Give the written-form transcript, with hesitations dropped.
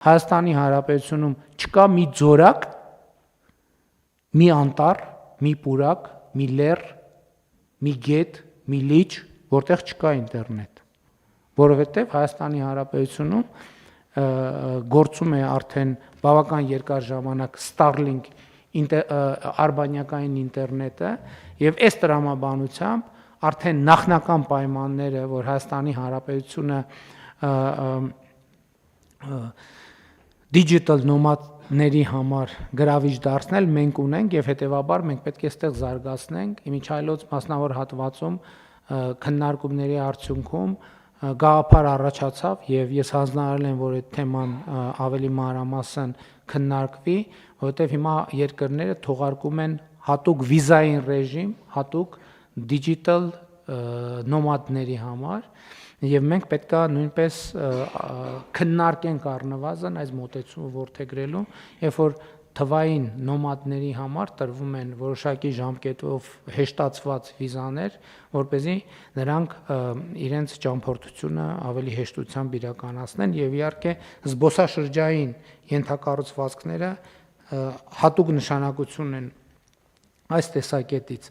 Հայաստանի Հանրապետությունում չկա մի ձորակ, մի անտառ, մի պուրակ, մի լեռ, մի գետ, մի լիճ, որտեղ չկա ինտերնետ, որովհետև Հայաստանի Հանրապետությունում գործում է արդեն բավական երկար ժամանակ Starlink արբանյակային ինտերնետը եւ այս տրամաբանությամբ արդեն նախնական պայմանները, որ Հայաստանի Հանրապետությունը digital nomad-ների համար գրավիչ դարձնել մենք ունենք եւ հետեւաբար մենք պետք է այստեղ զարգացնենք իմիջայլոց մասնավոր հատվածում քննարկումների արդյունքում գաղափար առաջացավ եւ ես հանձնարարել եմ որ այդ թեման ավելի մանրամասն քննարկվի որովհետեւ հիմա երկրները թողարկում են հատուկ վիզային ռեժիմ հատուկ digital nomad-ների համար եւ մենք պետքա նույնպես քննարկենք առնվազն այս մոտեցումը ворթեգրելու երբ որ թվային նոմադների համար տրվում են որոշակի ժամկետով հեշտացված վիզաներ, որպեսզի նրանք իրենց ճամփորդությունը ավելի հեշտությամբ իրականացնեն եւ իհարկե զբոսաշրջային ենթակառուցվածքները հատուկ նշանակություն են այս տեսակետից